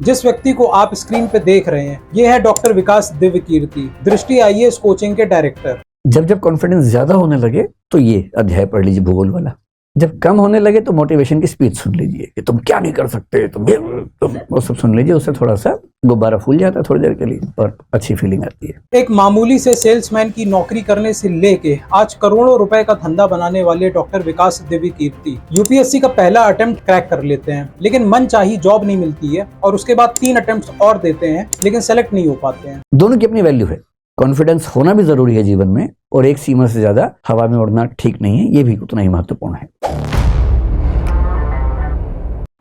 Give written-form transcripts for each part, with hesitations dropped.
जिस व्यक्ति को आप स्क्रीन पे देख रहे हैं, ये है डॉक्टर विकास दिव्यकीर्ति, दृष्टि आईएएस कोचिंग के डायरेक्टर। जब जब कॉन्फिडेंस ज्यादा होने लगे तो ये अध्याय पढ़ लीजिए भूगोल वाला। जब कम होने लगे तो मोटिवेशन की स्पीच सुन लीजिए कि तुम क्या नहीं कर सकते, तुम वो सब सुन लीजिए। उससे थोड़ा सा गुब्बारा फूल जाता है थोड़ी देर के लिए और अच्छी फीलिंग आती है। एक मामूली से सेल्समैन की नौकरी करने से लेके आज करोड़ों रुपए का धंधा बनाने वाले डॉक्टर विकास दिव्यकीर्ति यूपीएससी का पहला अटेम्प्ट क्रैक कर लेते हैं, लेकिन मन चाही जॉब नहीं मिलती है और उसके बाद 3 अटेम्प्ट और देते हैं लेकिन सेलेक्ट नहीं हो पाते हैं। दोनों की अपनी वैल्यू है। कॉन्फिडेंस होना भी जरूरी है जीवन में, और एक सीमा से ज्यादा हवा में उड़ना ठीक नहीं है, ये भी उतना ही महत्वपूर्ण है।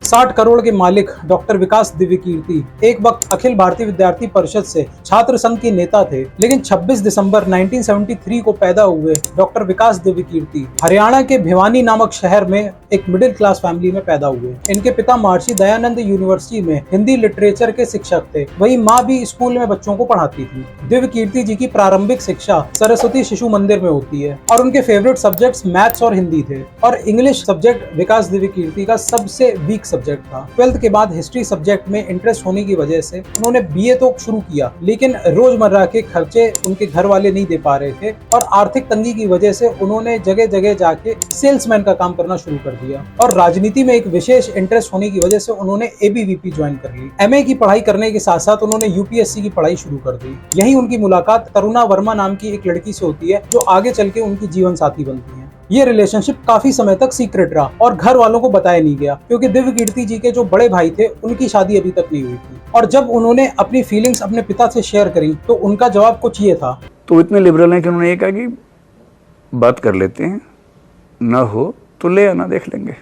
60 करोड़ के मालिक डॉक्टर विकास दिव्यकीर्ति एक वक्त अखिल भारतीय विद्यार्थी परिषद से छात्र संघ के नेता थे, लेकिन 26 दिसंबर 1973 को पैदा हुए डॉक्टर विकास दिव्यकीर्ति हरियाणा के भिवानी नामक शहर में एक मिडिल क्लास फैमिली में पैदा हुए। इनके पिता महर्षि दयानंद यूनिवर्सिटी में हिंदी लिटरेचर के शिक्षक थे, वहीं माँ भी स्कूल में बच्चों को पढ़ाती थी। दिव्यकीर्ति जी की प्रारंभिक शिक्षा सरस्वती शिशु मंदिर में होती है और उनके फेवरेट सब्जेक्ट्स मैथ्स और हिंदी थे, और इंग्लिश सब्जेक्ट विकास दिव्यकीर्ति का सबसे वीक सब्जेक्ट था। 12th के बाद हिस्ट्री सब्जेक्ट में इंटरेस्ट होने की वजह से उन्होंने बीए तो शुरू किया, लेकिन रोजमर्रा के खर्चे उनके घर वाले नहीं दे पा रहे थे और आर्थिक तंगी की वजह से उन्होंने जगह जगह जाके सेल्समैन का काम करना शुरू कर दिया। और राजनीति में एक विशेष इंटरेस्ट होने की वजह से उन्होंने एबीवीपी ज्वाइन कर ली। एमए की पढ़ाई करने के साथ साथ उन्होंने यूपीएससी की पढ़ाई शुरू कर दी। यही उनकी मुलाकात तरुणा वर्मा नाम की एक लड़की से होती है, जो आगे चल के उनकी जीवन साथी बनती है। ये रिलेशनशिप काफी समय तक सीक्रेट रहा और घर वालों को बताया नहीं गया, क्योंकि दिव्यकीर्ति जी के जो बड़े भाई थे उनकी शादी अभी तक नहीं हुई थी। और जब उन्होंने अपनी फीलिंग्स अपने पिता से शेयर करी तो उनका जवाब कुछ ये था। तो इतने लिबरल हैं कि उन्होंने ये कहा कि बात कर लेते हैं, ना हो तो ले आना, देख लेंगे।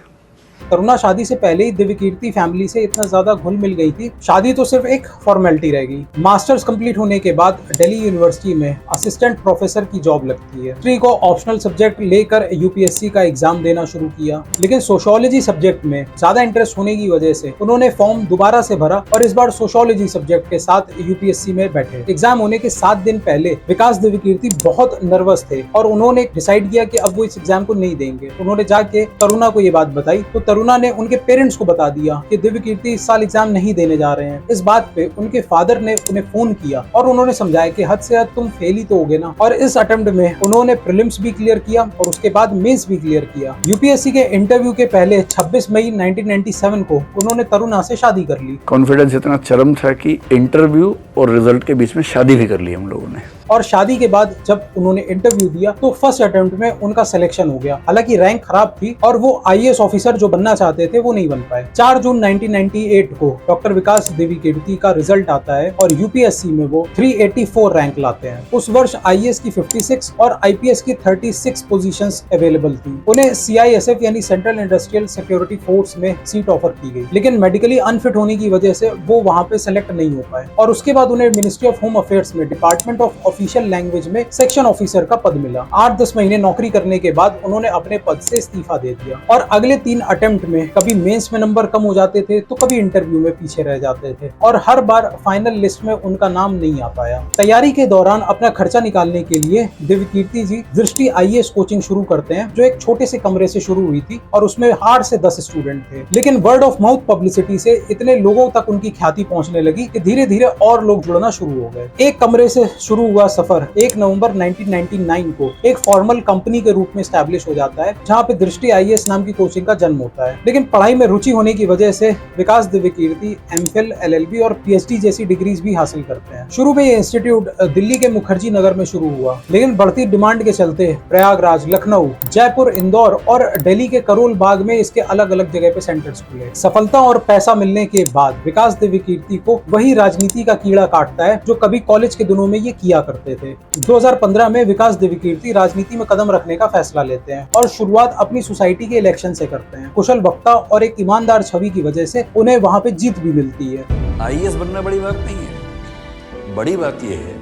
तरुणा शादी से पहले ही दिव्यकीर्ति फैमिली से इतना ज्यादा घुल मिल गई थी, शादी तो सिर्फ एक फॉर्मेलिटी रह गई। मास्टर्स कंप्लीट होने के बाद दिल्ली यूनिवर्सिटी में असिस्टेंट प्रोफेसर की जॉब लगती है। हिस्ट्री को ऑप्शनल सब्जेक्ट लेकर यूपीएससी का एग्जाम देना शुरू किया, लेकिन सोशियोलॉजी सब्जेक्ट में ज्यादा इंटरेस्ट होने की वजह से उन्होंने फॉर्म दोबारा से भरा और इस बार सोशियोलॉजी सब्जेक्ट के साथ यूपीएससी में बैठे। एग्जाम होने के 7 दिन पहले विकास दिव्यकीर्ति बहुत नर्वस थे और उन्होंने डिसाइड किया कि अब वो इस एग्जाम को नहीं देंगे। उन्होंने जाके तरुणा को ये बात बताई तो तरुणा ने उनके पेरेंट्स को बता दिया कि दिव्यकीर्ति इस साल एग्जाम नहीं देने जा रहे हैं। इस बात पे उनके फादर ने उन्हें फोन किया और उन्होंने समझाया कि हद से हद तुम फेल ही तो होगे ना। और इस अटेम्प्ट में उन्होंने प्रीलिम्स भी क्लियर किया और उसके बाद मेंस भी क्लियर किया। यूपीएससी के इंटरव्यू के पहले 26 मई 1997 को उन्होंने तरुणा से शादी कर ली। कॉन्फिडेंस इतना चरम था कि इंटरव्यू और रिजल्ट के बीच में शादी भी कर ली हम लोगों ने। और शादी के बाद जब उन्होंने इंटरव्यू दिया तो फर्स्ट अटेम्प्ट में उनका सिलेक्शन हो गया। हालांकि रैंक खराब थी और वो आईएएस ऑफिसर जो बनना चाहते थे वो नहीं बन पाए। 4 जून 1998 को डॉक्टर विकास दिव्यकीर्ति का रिजल्ट आता है और यूपीएससी में वो 384 रैंक लाते हैं। उस वर्ष आईएएस की 56 और आईपीएस की 36 पोजीशंस अवेलेबल थी। उन्हें सीआईएसएफ यानी सेंट्रल इंडस्ट्रियल सिक्योरिटी फोर्स में सीट ऑफर की गई, लेकिन मेडिकली अनफिट होने की वजह से वो वहां पे सेलेक्ट नहीं हो पाए। और उसके बाद उन्हें मिनिस्ट्री ऑफ होम अफेयर्स में डिपार्टमेंट ऑफ ऑफिशियल लैंग्वेज में सेक्शन ऑफिसर का पद मिला। 8-10 महीने नौकरी करने के बाद उन्होंने अपने पद से इस्तीफा दे दिया और अगले 3 अटेम्प्ट में कभी मेंस में नंबर कम हो जाते थे तो कभी इंटरव्यू में पीछे रह जाते थे और हर बार फाइनल लिस्ट में उनका नाम नहीं आ पाया। तैयारी के दौरान अपना खर्चा निकालने के लिए दिव्यकीर्ति जी दृष्टि आईएएस कोचिंग शुरू करते हैं, जो एक छोटे से कमरे से शुरू हुई थी और उसमें 8 से 10 स्टूडेंट थे। लेकिन वर्ड ऑफ माउथ पब्लिसिटी से इतने लोगों तक उनकी ख्याति पहुंचने लगी कि धीरे धीरे और लोग जुड़ना शुरू हो गए। एक कमरे से शुरू हुआ सफर 1 नवंबर 1999 को एक फॉर्मल कंपनी के रूप में स्टैब्लिश हो जाता है, जहां पे दृष्टि आईएएस नाम की कोचिंग का जन्म होता है। लेकिन पढ़ाई में रुचि होने की वजह से विकास दिव्यकीर्ति एमफिल, एलएलबी और पीएचडी जैसी डिग्रीज भी हासिल करते हैं। शुरू में ये इंस्टीट्यूट दिल्ली के मुखर्जी नगर में शुरू हुआ, लेकिन बढ़ती डिमांड के चलते प्रयागराज, लखनऊ, जयपुर, इंदौर और दिल्ली के करोल बाग में इसके अलग अलग जगह पे सेंटर्स खुले। सफलता और पैसा मिलने के बाद विकास दिव्यकीर्ति को वही राजनीति का कीड़ा काटता है जो कभी कॉलेज के दिनों में ये किया करते थे। 2015 में विकास दिव्यकीर्ति राजनीति में कदम रखने का फैसला लेते हैं और शुरुआत अपनी सोसाइटी के इलेक्शन से करते हैं। कुशल वक्ता और एक ईमानदार छवि की वजह से उन्हें वहां पे जीत भी मिलती है। आईएएस बनना बड़ी बात नहीं है, बड़ी बात यह है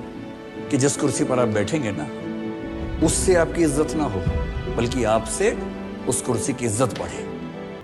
कि जिस कुर्सी पर आप बैठेंगे ना, उससे आपकी इज्जत ना हो, बल्कि आपसे उस कुर्सी की इज्जत बढ़े।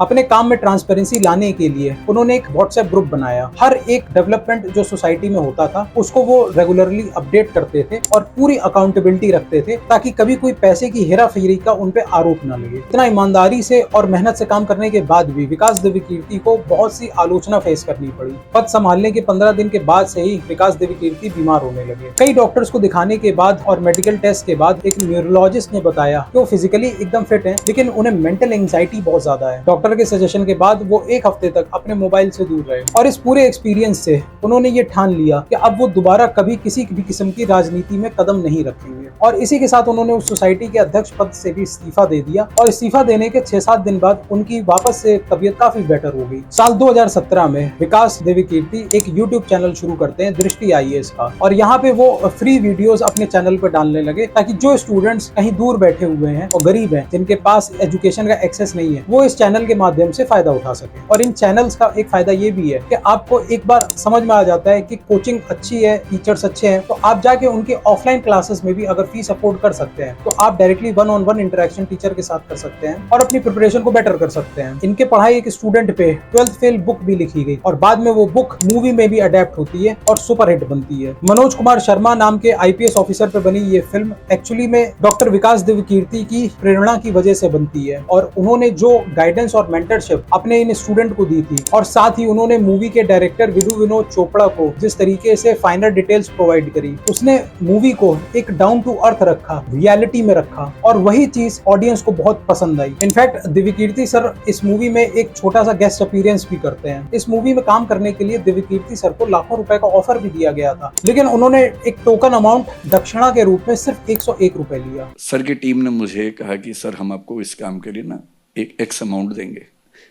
अपने काम में ट्रांसपेरेंसी लाने के लिए उन्होंने एक व्हाट्सएप ग्रुप बनाया। हर एक डेवलपमेंट जो सोसाइटी में होता था उसको वो रेगुलरली अपडेट करते थे और पूरी अकाउंटेबिलिटी रखते थे, ताकि कभी कोई पैसे की हेराफेरी का उन पे आरोप न लगे। इतना ईमानदारी से और मेहनत से काम करने के बाद भी विकास दिव्यकीर्ति को बहुत सी आलोचना फेस करनी पड़ी। पद संभालने के 15 दिन के बाद से ही विकास दिव्यकीर्ति बीमार होने लगे। कई डॉक्टर्स को दिखाने के बाद और मेडिकल टेस्ट के बाद एक न्यूरोलॉजिस्ट ने बताया कि वो फिजिकली एकदम फिट हैं, लेकिन उन्हें मेंटल एंजाइटी बहुत ज्यादा है। डॉक्टर के सजेशन के बाद वो एक हफ्ते तक अपने मोबाइल से दूर रहे और इस पूरे एक्सपीरियंस से उन्होंने ये ठान लिया कि अब वो दोबारा कभी किसी भी किस्म की राजनीति में कदम नहीं रखेंगे। और इसी के साथ उन्होंने उस सोसाइटी के अध्यक्ष पद से भी इस्तीफा दे दिया और इस्तीफा देने के 6-7 दिन बाद उनकी वापस से तबीयत काफी बेटर हो गई। साल 2017 में विकास दिव्यकीर्ति एक YouTube चैनल शुरू करते हैं, दृष्टि IAS का, और यहाँ पे वो फ्री वीडियोस अपने चैनल पर डालने लगे, ताकि जो स्टूडेंट्स कहीं दूर बैठे हुए हैं और गरीब हैं, जिनके पास एजुकेशन का एक्सेस नहीं है, वो इस चैनल के माध्यम से फायदा उठा सके। और इन चैनल्स का एक फायदा ये भी है कि आपको एक बार समझ में आ जाता है कि कोचिंग अच्छी है, टीचर्स अच्छे हैं, तो आप जाके उनके ऑफलाइन क्लासेस में भी अगर फीस अफोर्ड कर सकते हैं तो आप डायरेक्टली 1-on-1 इंटरेक्शन टीचर के साथ कर सकते हैं और अपनी प्रिपरेशन को बेटर कर सकते हैं। इनके पढ़ाई एक स्टूडेंट पे 12th फेल बुक भी लिखी गई और बाद में वो बुक मूवी में भी अडेप्ट होती है और सुपरहिट बनती है। मनोज कुमार शर्मा नाम के IPS ऑफिसर पे बनी ये फिल्म एक्चुअली में डॉक्टर विकास दिव्यकीर्ति की प्रेरणा की वजह से बनती है और उन्होंने जो गाइडेंस और मेंटरशिप अपने इन स्टूडेंट को दी थी, और साथ ही उन्होंने मूवी के डायरेक्टर विधु विनोद चोपड़ा को जिस तरीके से फाइनल डिटेल्स प्रोवाइड करी, उसने मूवी को एक डाउन टू अर्थ रखा, रियलिटी में रखा, और वही चीज ऑडियंस को बहुत पसंद आई। इनफैक्ट दिव्यकीर्ति सर इस मूवी में एक छोटा सा गेस्ट अपीयरेंस भी करते हैं। इस मूवी में काम करने के लिए दिव्यकीर्ति सर को लाखों रुपए का ऑफर भी दिया गया था, लेकिन उन्होंने एक टोकन अमाउंट दक्षिणा के रूप में सिर्फ 101 रुपए लिया। सर की टीम ने मुझे कहा कि सर हम आपको इस काम के लिए ना एक एक्स अमाउंट देंगे,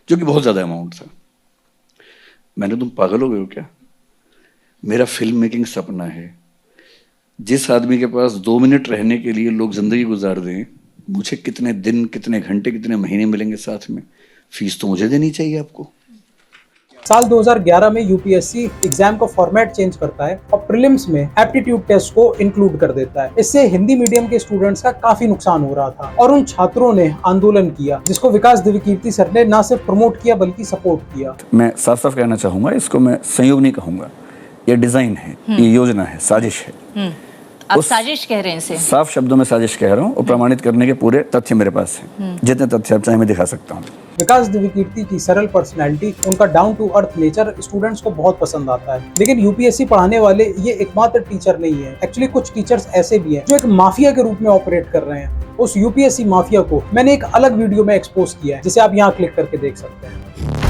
जो कि बहुत ज़्यादा अमाउंट था। मैंने, तुम पागल हो गए हो क्या? मेरा फिल्म मेकिंग सपना है। जिस आदमी के पास 2 मिनट रहने के लिए लोग जिंदगी गुजार दें, मुझे कितने दिन, कितने घंटे, कितने महीने मिलेंगे साथ में? फीस तो मुझे देनी चाहिए आपको। साल 2011 में यूपीएससी एग्जाम का फॉर्मेट चेंज करता है और प्रीलिम्स में एप्टीट्यूड टेस्ट को इंक्लूड कर देता है। इससे हिंदी मीडियम के स्टूडेंट्स का काफी नुकसान हो रहा था और उन छात्रों ने आंदोलन किया, जिसको विकास दिव्यकीर्ति सर ने न सिर्फ प्रमोट किया बल्कि सपोर्ट किया। मैं साफ साफ कहना चाहूंगा, इसको मैं संयोग नहीं कहूंगा, ये डिजाइन है, ये योजना है, साजिश है। आप साजिश कह रहे हैं इसे? साफ शब्दों में साजिश कह रहा हूँ और प्रमाणित करने के पूरे तथ्य मेरे पास हैं। जितने तथ्य आप चाहे मैं दिखा सकता हूँ। विकास दिव्यकीर्ति की सरल पर्सनैलिटी, उनका down to earth nature students को बहुत पसंद आता है। लेकिन यूपीएससी पढ़ाने वाले ये एकमात्र टीचर नहीं है। एक्चुअली कुछ टीचर्स ऐसे भी हैं जो एक माफिया के रूप में ऑपरेट कर रहे हैं। उस यूपीएससी माफिया को मैंने एक अलग वीडियो में एक्सपोज किया है, जिसे आप यहाँ क्लिक करके देख सकते हैं।